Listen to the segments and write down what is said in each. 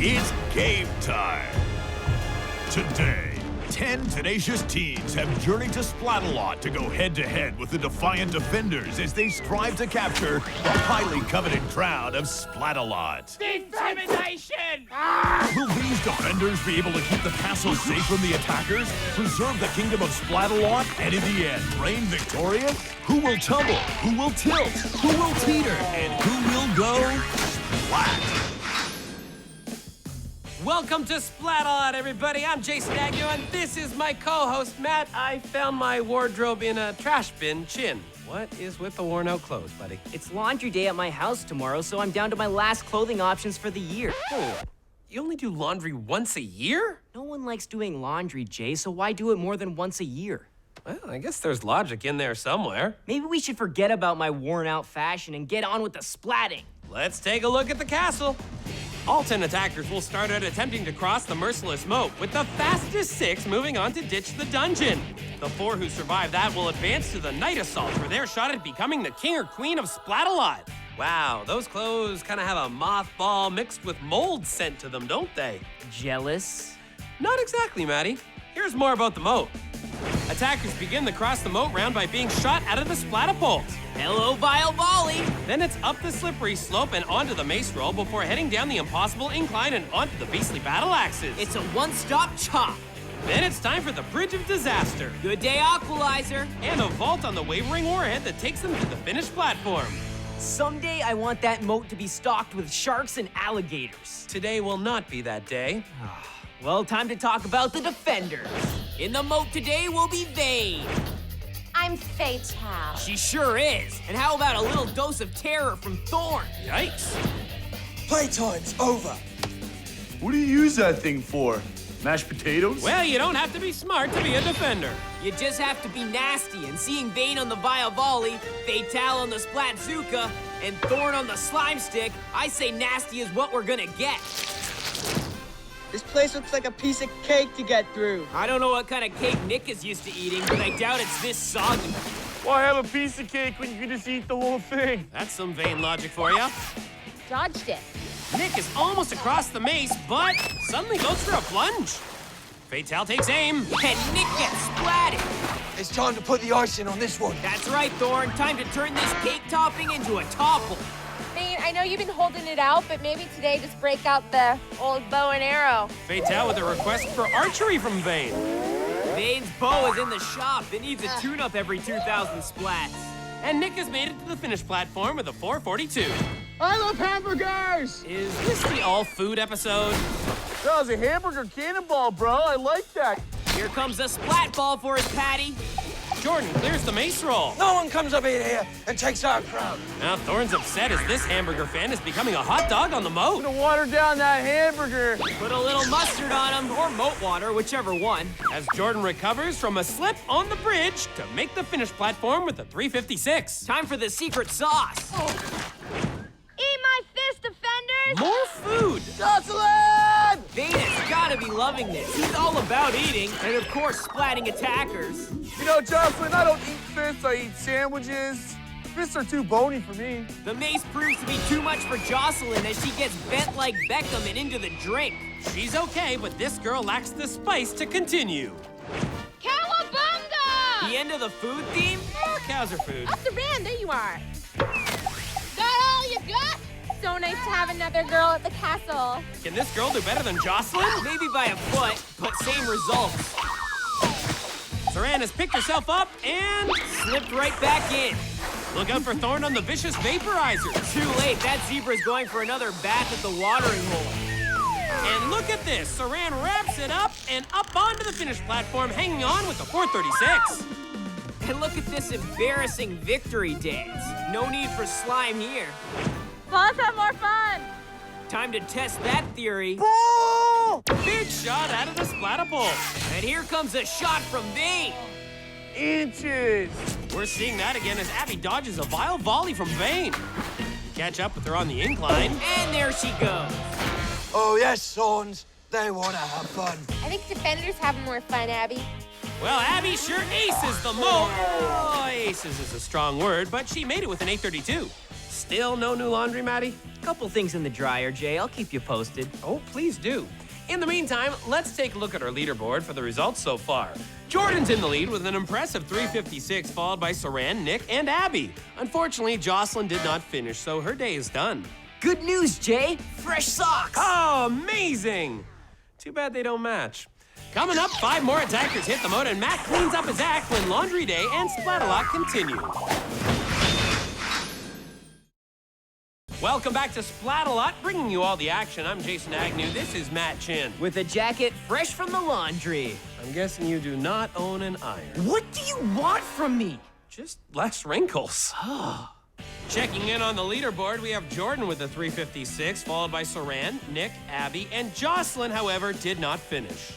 It's game time. Today, 10 tenacious teens have journeyed to Splatalot to go head-to-head with the defiant Defenders as they strive to capture the highly coveted crown of Splatalot. Intimidation! Will these Defenders be able to keep the castle safe from the attackers, preserve the kingdom of Splatalot, and in the end, reign victorious? Who will tumble? Who will tilt? Who will teeter? And who will go splat? Welcome to Splatalot, everybody. I'm Jason Agnew, and this is my co-host, Matt. I found my wardrobe in a trash bin. Chin, what is with the worn-out clothes, buddy? It's laundry day at my house tomorrow, so I'm down to my last clothing options for the year. Oh, you only do laundry once a year? No one likes doing laundry, Jay, so why do it more than once a year? Well, I guess there's logic in there somewhere. Maybe we should forget about my worn-out fashion and get on with the splatting. Let's take a look at the castle. All 10 attackers will start out attempting to cross the merciless moat, with the fastest 6 moving on to ditch the dungeon. The 4 who survive that will advance to the night assault for their shot at becoming the king or queen of Splatalot. Wow, those clothes kind of have a mothball mixed with mold scent to them, don't they? Jealous? Not exactly, Maddie. Here's more about the moat. Attackers begin to cross the moat round by being shot out of the splatapult. Hello, vile volley! Then it's up the slippery slope and onto the mace roll before heading down the impossible incline and onto the beastly battle axes. It's a one-stop chop. Then it's time for the Bridge of Disaster. Good day, Aqualizer. And a vault on the wavering warhead that takes them to the finished platform. Someday I want that moat to be stocked with sharks and alligators. Today will not be that day. Well, time to talk about the Defenders. In the moat today will be Vane. I'm Fatal. She sure is. And how about a little dose of terror from Thorn? Yikes. Playtime's over. What do you use that thing for? Mashed potatoes? Well, you don't have to be smart to be a defender. You just have to be nasty, and seeing Vane on the Vile Volley, Fatal on the Splatzuka, and Thorn on the Slime Stick, I say nasty is what we're gonna get. This place looks like a piece of cake to get through. I don't know what kind of cake Nick is used to eating, but I doubt it's this soggy. Why have a piece of cake when you can just eat the whole thing? That's some vain logic for you. Dodged it. Nick is almost across the mace, but suddenly goes for a plunge. Fatal takes aim. And Nick gets splatted. It's time to put the icing on this one. That's right, Thorn. Time to turn this cake topping into a topple. Vane, I know you've been holding it out, but maybe today just break out the old bow and arrow. Fatal with a request for archery from Vane. Vane's bow is in the shop. It needs a tune-up every 2,000 splats. And Nick has made it to the finished platform with a 442. I love hamburgers! Is this the all-food episode? That was a hamburger cannonball, bro. I like that. Here comes a splat ball for his patty. Jordan clears the mace roll. No one comes up in here and takes our crown. Now Thorn's upset as this hamburger fan is becoming a hot dog on the moat. Water down that hamburger. Put a little mustard on him, or moat water, whichever one. As Jordan recovers from a slip on the bridge to make the finished platform with a 356. Time for the secret sauce. Eat my fist, Defenders! More food. Jocelyn! Vane has gotta be loving this. He's all about eating, and of course, splatting attackers. You know, Jocelyn, I don't eat fists, I eat sandwiches. Fists are too bony for me. The mace proves to be too much for Jocelyn as she gets bent like Beckham and into the drink. She's okay, but this girl lacks the spice to continue. Cowabunga! The end of the food theme? Cows are food. Up the band, there you are. Got all you got? So nice to have another girl at the castle. Can this girl do better than Jocelyn? Maybe by a foot, but same results. Saran has picked herself up and Slipped right back in. look out for Thorn on the vicious vaporizer. Too late, that zebra's going for another bath at the watering hole. And look at this. Saran wraps it up and up onto the finished platform, hanging on with the 436. And look at this embarrassing victory dance. No need for slime here. Let's have more fun. Time to test that theory. Big shot out of the splatapult. And here comes a shot from Vane. Inches. We're seeing that again as Abby dodges a vile volley from Vane. Catch up with her on the incline. And there she goes. Oh, yes, sons. They want to have fun. I think Defenders have more fun, Abby. Well, Abby sure aces the moat. Oh, aces is a strong word, but she made it with an 832. Still no new laundry, Maddie? Couple things in the dryer, Jay. I'll keep you posted. Oh, please do. In the meantime, let's take a look at our leaderboard for the results so far. Jordan's in the lead with an impressive 356, followed by Saran, Nick, and Abby. Unfortunately, Jocelyn did not finish, so her day is done. Good news, Jay. Fresh socks. Oh, amazing! Too bad they don't match. Coming up, 5 more attackers hit the moat, and Matt cleans up his act when Laundry Day and Splatalot continue. Welcome back to Splatalot, bringing you all the action. I'm Jason Agnew. This is Matt Chin. With a jacket fresh from the laundry. I'm guessing you do not own an iron. What do you want from me? Just less wrinkles. Checking in on the leaderboard, we have Jordan with a 356, followed by Saran, Nick, Abby, and Jocelyn, however, did not finish.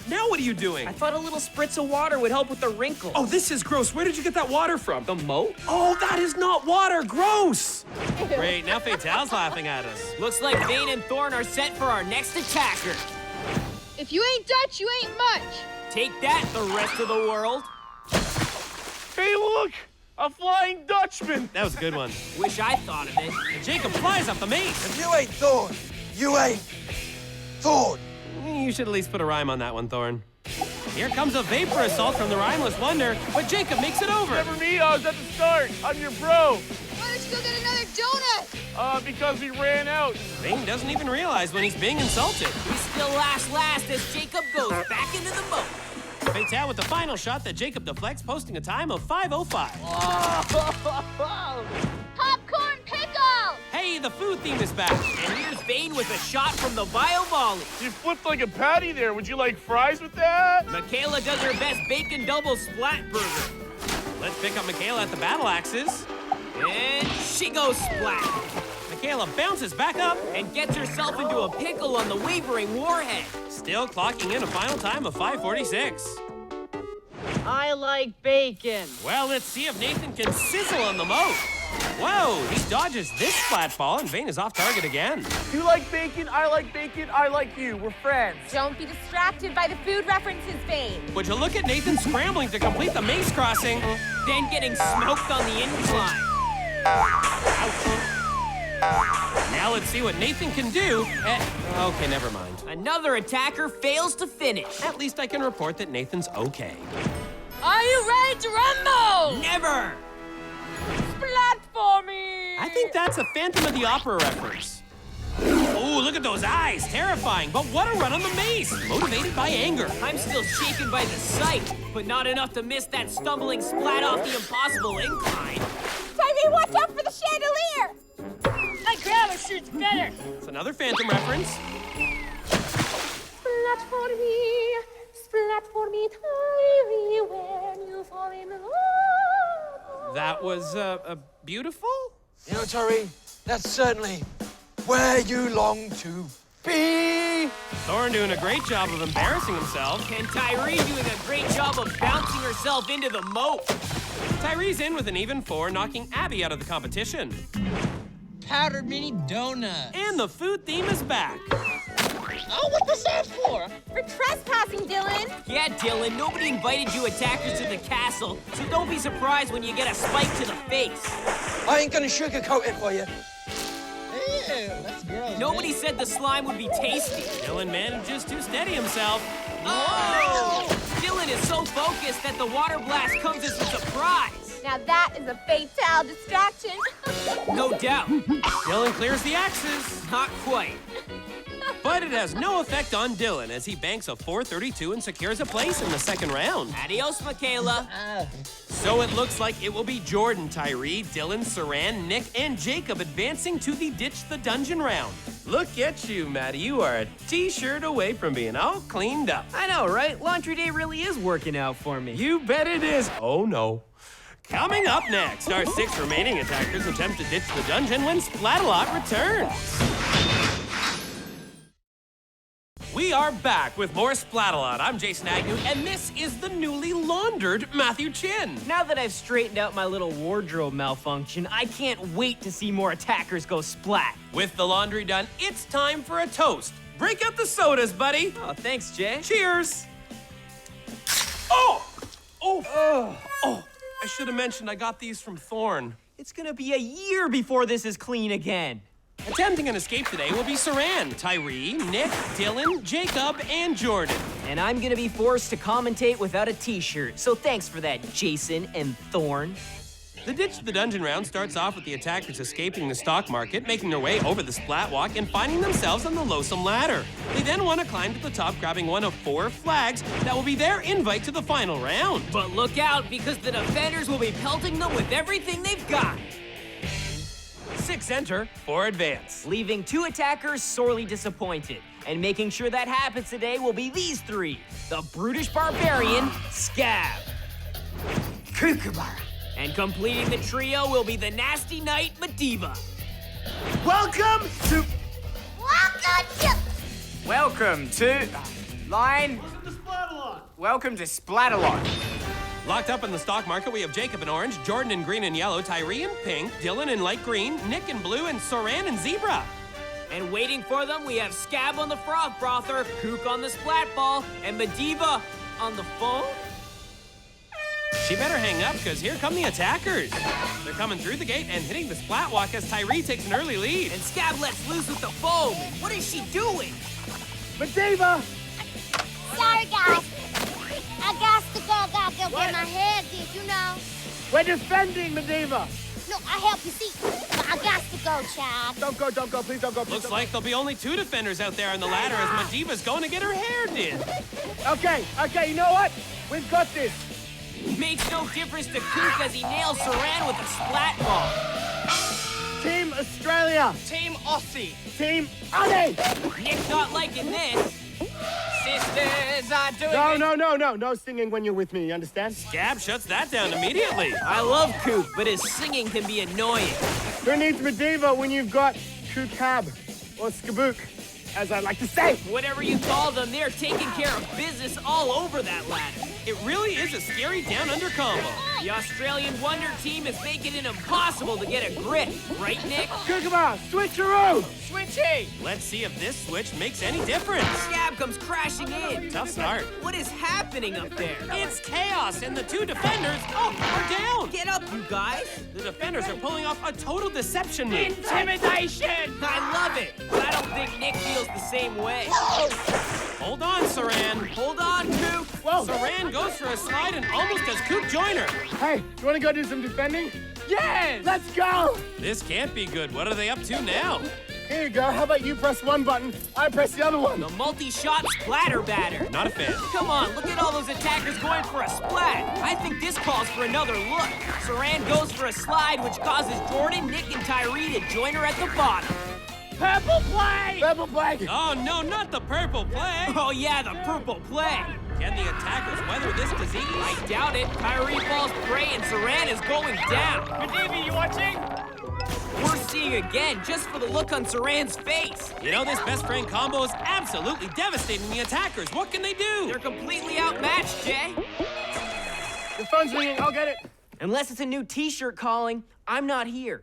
Now what are you doing? I thought a little spritz of water would help with the wrinkles. Oh, this is gross. Where did you get that water from? The moat? Oh, that is not water. Gross. Great, now Fatal's laughing at us. Looks like Vane and Thorn are set for our next attacker. If you ain't Dutch, you ain't much. Take that, the rest of the world. Hey, look! A Flying Dutchman! That was a good one. Wish I thought of it. And Jacob flies up the mace. If you ain't Thorn, you ain't Thorn. You should at least put a rhyme on that one, Thorn. Here comes a vapor assault from the Rhymeless Wonder, but Jacob makes it over. Never me, I was at the start. I'm your bro. Why don't you go get another donut? Because we ran out. Vane doesn't even realize when he's being insulted. We still last as Jacob goes back into the moat. Fatal with the final shot that Jacob deflects, posting a time of 5:05. Popcorn pickle! Hey, the food theme is back. And here's Vane with a shot from the bio volley. You flipped like a patty there. Would you like fries with that? Michaela does her best bacon double splat burger. Let's pick up Michaela at the battle axes. And she goes splat. Michaela bounces back up. And gets herself into a pickle on the wavering warhead. Still clocking in a final time of 5:46. I like bacon. Well, let's see if Nathan can sizzle on the moat. Whoa, he dodges this splat ball, and Vane is off target again. You like bacon, I like you. We're friends. Don't be distracted by the food references, Vane. Would you look at Nathan scrambling to complete the mace crossing? Then getting smoked on the incline. Now let's see what Nathan can do. Okay, never mind. Another attacker fails to finish. At least I can report that Nathan's okay. Are you ready to rumble? Never! Splat for me! I think that's a Phantom of the Opera reference. Oh, look at those eyes. Terrifying, but what a run on the mace. Motivated by anger. I'm still shaken by the sight, but not enough to miss that stumbling splat off the impossible incline. Tyree, watch out for the chandelier! My grandma shoots better. It's another Phantom reference. Splat for me, Tyree, when you fall in love. That was beautiful? You know, Tyree, that's certainly where you long to be. Thorn doing a great job of embarrassing himself. And Tyree doing a great job of bouncing herself into the moat. Tyree's in with an even 4, knocking Abby out of the competition. Powdered mini donut. And the food theme is back. Oh, what the that for? For trespassing, Dylan. Yeah, Dylan, nobody invited you attackers to the castle, so don't be surprised when you get a spike to the face. I ain't gonna sugarcoat it for you. Ew, that's gross. Nobody said the slime would be tasty. Dylan manages to steady himself. Oh! Dylan is so focused that the water blast comes as a surprise. Now that is a fatal distraction. No doubt. Dylan clears the axes. Not quite. But it has no effect on Dylan as he banks a 432 and secures a place in the second round. Adios, Michaela. So it looks like it will be Jordan, Tyree, Dylan, Saran, Nick, and Jacob advancing to the Ditch the Dungeon round. Look at you, Maddie. You are a t-shirt away from being all cleaned up. I know, right? Laundry day really is working out for me. You bet it is. Oh, no. Coming up next, our 6 remaining attackers attempt to ditch the dungeon when Splatalot returns. We are back with more Splatalot. I'm Jason Agnew, and this is the newly laundered Matthew Chin. Now that I've straightened out my little wardrobe malfunction, I can't wait to see more attackers go splat. With the laundry done, it's time for a toast. Break out the sodas, buddy. Oh, thanks, Jay. Cheers. Oh! I should have mentioned I got these from Thorn. It's gonna be a year before this is clean again. Attempting an escape today will be Saran, Tyree, Nick, Dylan, Jacob, and Jordan. And I'm gonna be forced to commentate without a t-shirt, so thanks for that, Jason and Thorn. The Ditch the Dungeon round starts off with the attackers escaping the stock market, making their way over the splat walk, and finding themselves on the loathsome ladder. They then want to climb to the top, grabbing one of 4 flags that will be their invite to the final round. But look out, because the defenders will be pelting them with everything they've got. 6 enter, 4 advance. Leaving 2 attackers sorely disappointed. And making sure that happens today will be these 3. The Brutish Barbarian, Scab. Kookaburra. And completing the trio will be the Nasty Knight, Medivh. Welcome to... Welcome to... Line... Welcome to Splatalot. Locked up in the stock market, we have Jacob in orange, Jordan in green and yellow, Tyree in pink, Dylan in light green, Nick in blue, and Saran in zebra. And waiting for them, we have Scab on the Frog Frother, Kook on the Splat Ball, and Medivh on the phone? She better hang up, because here come the attackers. They're coming through the gate and hitting the splat walk as Tyree takes an early lead. And Scab lets loose with the foam. What is she doing? Medivh! Sorry, guys. I got to go get my hair did, you know. We're defending, Medivh! No, I help you see. But I got to go, child. Don't go, please don't go. Looks like there'll be only 2 defenders out there on the ladder as Medivh's going to get her hair did. Okay, you know what? We've got this. Makes no difference to Kook as he nails Saran with a Splat Ball. Team Australia. Team Aussie. Team Aussie. Nick not liking this. Sisters are doing No singing when you're with me, you understand? Scab shuts that down immediately. I love Kook, but his singing can be annoying. Who needs Medivh when you've got Kookab or Skabook, as I like to say? Whatever you call them, they're taking care of business all over that ladder. It really is a scary down-under combo. The Australian Wonder Team is making it impossible to get a grip. Right, Nick? Kookaba, switcheroo! Switchy. Let's see if this switch makes any difference. Scab comes crashing in. Tough start. What is happening up there? It's chaos, and the 2 defenders, are down. Get up, you guys. The defenders are pulling off a total deception move. Intimidation. I love it, but I don't think Nick feels the same way. Hold on, Saran. Hold on, Kook. Whoa! Saran goes for a slide and almost has Kook join her. Hey, you want to go do some defending? Yes. Let's go! This can't be good. What are they up to now? Here you go. How about you press one button, I press the other one? The multi-shot splatter batter. Not a fan. Come on, look at all those attackers going for a splat. I think this calls for another look. Saran goes for a slide, which causes Jordan, Nick, and Tyree to join her at the bottom. Purple play. Purple flag! Oh, no, not the purple plague. Oh yeah, the purple plague. Can the attackers weather this disease? I doubt it. Tyree falls prey and Saran is going down. Medivh, you watching? We're seeing again just for the look on Saran's face. You know, this best friend combo is absolutely devastating the attackers. What can they do? They're completely outmatched, Jay. The phone's ringing, I'll get it. Unless it's a new t-shirt calling, I'm not here.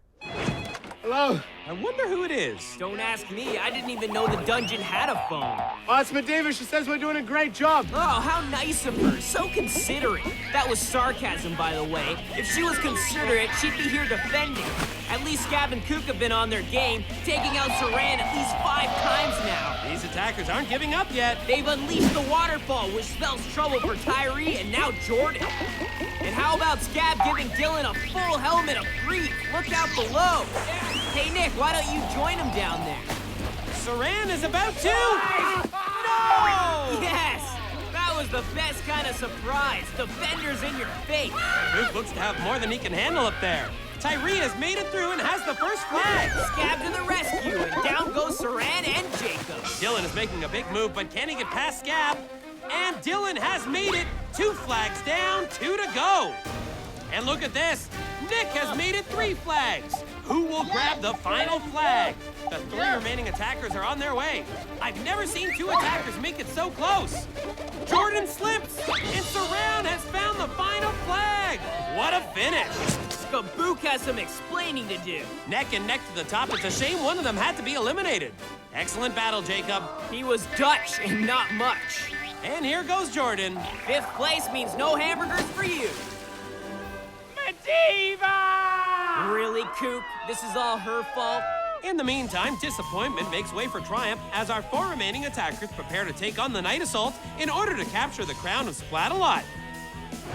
Hello? I wonder who it is. Don't ask me. I didn't even know the dungeon had a phone. Oh, it's Medivh. She says we're doing a great job. Oh, how nice of her. So considerate. That was sarcasm, by the way. If she was considerate, she'd be here defending. At least Scab and Kook have been on their game, taking out Saran at least 5 times now. These attackers aren't giving up yet. They've unleashed the waterfall, which spells trouble for Tyree and now Jordan. And how about Scab giving Dylan a full helmet of grief? Look out below. Hey, Nick, why don't you join him down there? Saran is about to. No! Yes! That was the best kind of surprise. Defenders in your face. Kook looks to have more than he can handle up there. Tyree has made it through and has the first flag. Scab to the rescue, and down goes Saran and Jacob. Dylan is making a big move, but can he get past Scab? And Dylan has made it. 2 flags down, 2 to go. And look at this. Nick has made it 3 flags. Who will grab the final flag? The 3 remaining attackers are on their way. I've never seen 2 attackers make it so close. Jordan slips, and Saran has found the final flag. What a finish. Skabook has some explaining to do. Neck and neck to the top. It's a shame one of them had to be eliminated. Excellent battle, Jacob. He was Dutch and not much. And here goes Jordan. 5th place means no hamburgers for you. Medivh! Really, Coop? This is all her fault? In the meantime, disappointment makes way for triumph as our 4 remaining attackers prepare to take on the Night Assault in order to capture the crown of Splatalot.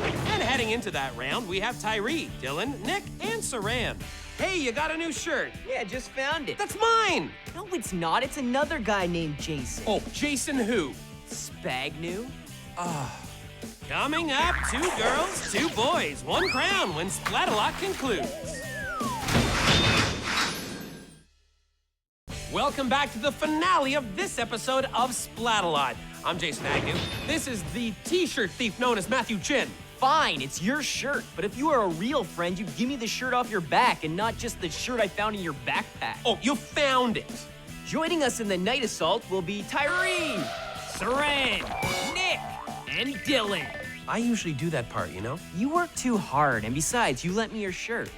And heading into that round, we have Tyree, Dylan, Nick, and Saran. Hey, you got a new shirt. Yeah, just found it. That's mine! No, it's not. It's another guy named Jason. Oh, Jason who? Spagnu? Coming up, 2 girls, 2 boys, 1 crown when Splatalot concludes. Welcome back to the finale of this episode of Splatalot. I'm Jason Agnew. This is the t-shirt thief known as Matthew Chin. Fine, it's your shirt. But if you were a real friend, you'd give me the shirt off your back and not just the shirt I found in your backpack. Oh, you found it. Joining us in the Night Assault will be Tyree, Saran, Nick, and Dylan. I usually do that part, you know? You work too hard, and besides, you lent me your shirt.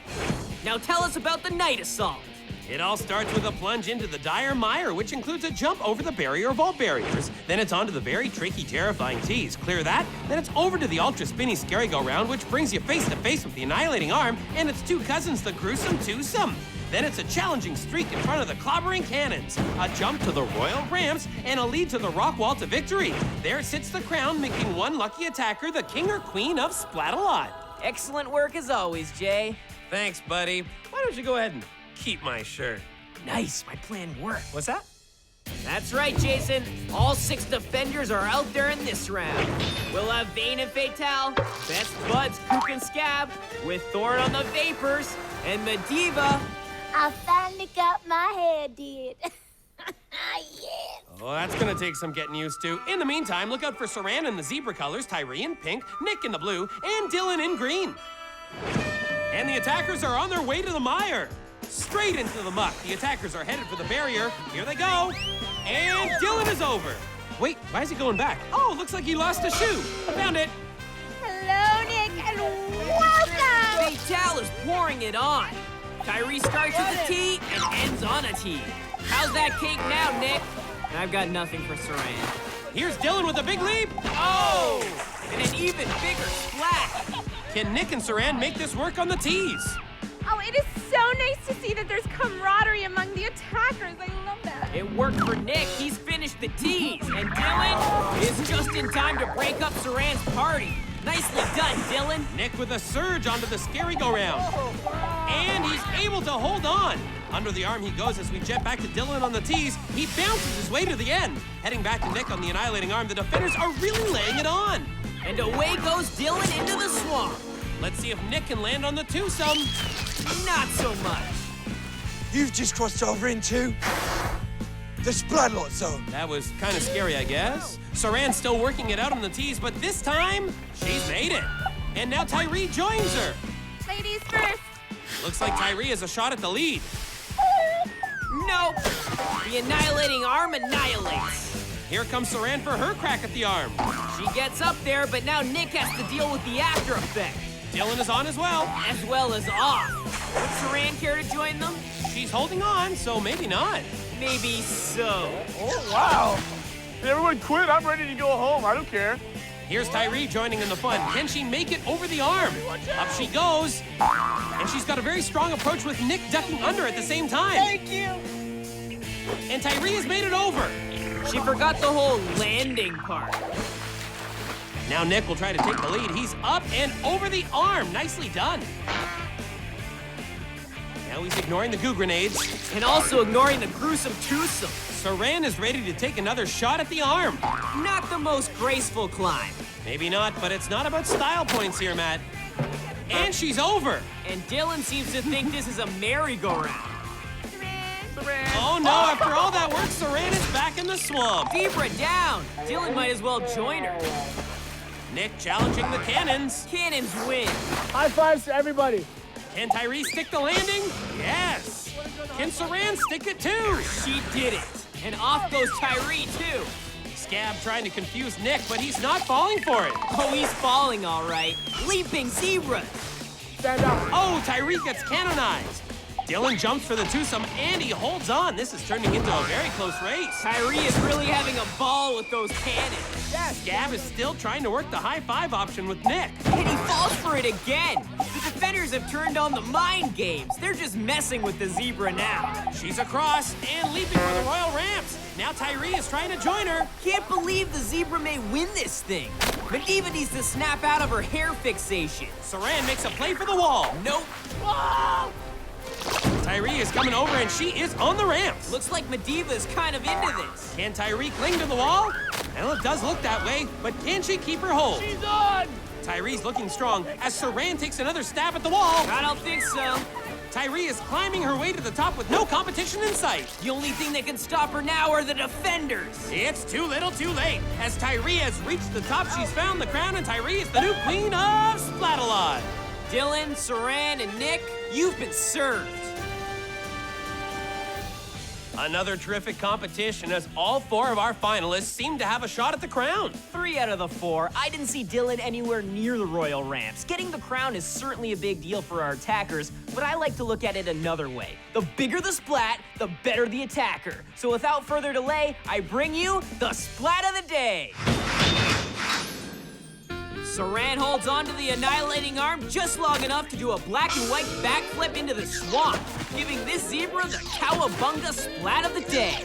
Now tell us about the Night Assault. It all starts with a plunge into the dire mire, which includes a jump over the barrier of all barriers. Then it's onto the very tricky, terrifying tees. Clear that, then it's over to the ultra-spinny scary-go-round, which brings you face-to-face with the annihilating arm and its 2 cousins, the gruesome twosome. Then it's a challenging streak in front of the clobbering cannons, a jump to the royal ramps, and a lead to the rock wall to victory. There sits the crown, making one lucky attacker the king or queen of Splatalot. Excellent work as always, Jay. Thanks, buddy. Why don't you go ahead and keep my shirt? Nice, my plan worked. What's that? That's right, Jason. All 6 defenders are out there in this round. We'll have Vayne and Fatale, Best Buds, Cook and Scab, with Thorn on the Vapors, and the Diva. I finally got my hair did. Yes. Oh, that's gonna take some getting used to. In the meantime, look out for Saran in the zebra colors, Tyree in pink, Nick in the blue, and Dylan in green. And the attackers are on their way to the mire. Straight into the muck. The attackers are headed for the barrier. Here they go. And Dylan is over. Wait, why is he going back? Oh, looks like he lost a shoe. I found it. Hello, Nick, and welcome. Fatale is pouring it on. Tyree starts with a T and ends on a T. How's that cake now, Nick? And I've got nothing for Saran. Here's Dylan with a big leap. Oh! And an even bigger splash. Can Nick and Saran make this work on the tees? Oh, it is so nice to see that there's camaraderie among the attackers. I love that. It worked for Nick. He's finished the tees. And Dylan is just in time to break up Saran's party. Nicely done, Dylan. Nick with a surge onto the scary-go-round. And he's able to hold on. Under the arm he goes as we jet back to Dylan on the tees. He bounces his way to the end. Heading back to Nick on the annihilating arm, the defenders are really laying it on. And away goes Dylan into the swamp. Let's see if Nick can land on the twosome. Not so much. You've just crossed over into the Splatalot zone. That was kind of scary, I guess. Saran's still working it out on the tees, but this time, she's made it. And now Tyree joins her. Ladies first. Looks like Tyree has a shot at the lead. Nope. The annihilating arm annihilates. Here comes Saran for her crack at the arm. She gets up there, but now Nick has to deal with the after effect. Dylan is on as well. As well as off. Would Saran care to join them? She's holding on, so maybe not. Maybe so. Oh, wow. Hey, everyone quit. I'm ready to go home. I don't care. Here's Tyree joining in the fun. Can she make it over the arm? Up she goes. And she's got a very strong approach with Nick ducking under at the same time. Thank you. And Tyree has made it over. She forgot the whole landing part. Now Nick will try to take the lead. He's up and over the arm. Nicely done. Now he's ignoring the goo grenades. And also ignoring the gruesome twosome. Saran is ready to take another shot at the arm. Not the most graceful climb. Maybe not, but it's not about style points here, Matt. And she's over. And Dylan seems to think this is a merry-go-round. Oh no, after all that work, Saran is back in the swamp. Deeper down. Dylan might as well join her. Nick challenging the cannons. Cannons win. High fives to everybody. Can Tyree stick the landing? Yes. Can Saran stick it too? She did it. And off goes Tyree, too. Scab trying to confuse Nick, but he's not falling for it. Oh, he's falling all right. Leaping zebras. Stand up. Oh, Tyree gets canonized. Dylan jumps for the twosome, and he holds on. This is turning into a very close race. Tyree is really having a ball with those cannons. Scab is still trying to work the high-five option with Nick. And he falls for it again. The defenders have turned on the mind games. They're just messing with the zebra now. She's across and leaping for the royal ramps. Now Tyree is trying to join her. Can't believe the zebra may win this thing. Medivh needs to snap out of her hair fixation. Saran makes a play for the wall. Nope. Whoa! Tyree is coming over and she is on the ramps. Looks like Medivh is kind of into this. Can Tyree cling to the wall? Well, it does look that way, but can she keep her hold? She's on! Tyree's looking strong as Saran takes another stab at the wall. I don't think so. Tyree is climbing her way to the top with no competition in sight. The only thing that can stop her now are the defenders. It's too little too late. As Tyree has reached the top, she's found the crown, and Tyree is the new Queen of Splatalot. Dylan, Saran, and Nick, you've been served. Another terrific competition as all 4 of our finalists seem to have a shot at the crown. 3 out of the 4. I didn't see Dylan anywhere near the royal ramps. Getting the crown is certainly a big deal for our attackers, but I like to look at it another way. The bigger the splat, the better the attacker. So without further delay, I bring you the splat of the day. Saran holds on to the annihilating arm just long enough to do a black and white backflip into the swamp, giving this zebra the cowabunga splat of the day.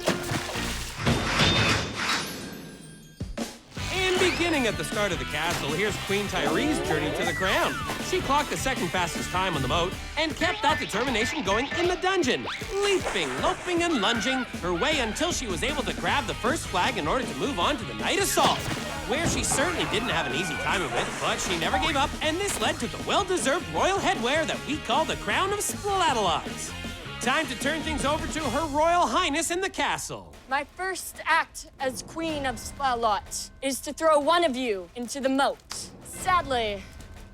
And beginning at the start of the castle, here's Queen Tyree's journey to the crown. She clocked the second fastest time on the moat and kept that determination going in the dungeon, leaping, loping, and lunging her way until she was able to grab the first flag in order to move on to the night assault, where she certainly didn't have an easy time of it, but she never gave up, and this led to the well-deserved royal headwear that we call the Crown of Splatalot. Time to turn things over to Her Royal Highness in the castle. My first act as Queen of Splatalot is to throw one of you into the moat. Sadly,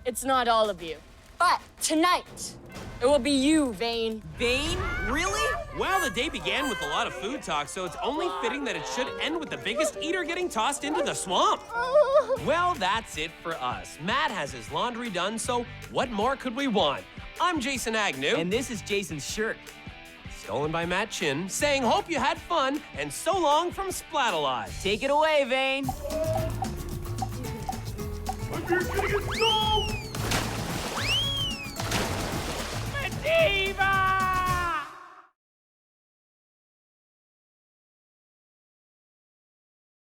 it's not all of you. But tonight, it will be you, Vane. Vane? Really? Well, the day began with a lot of food talk, so it's only fitting that it should end with the biggest eater getting tossed into the swamp. Well, that's it for us. Matt has his laundry done, so what more could we want? I'm Jason Agnew. And this is Jason's shirt. Stolen by Matt Chin, saying hope you had fun, and so long from Splatalot. Take it away, Vane. I'm here getting it. No!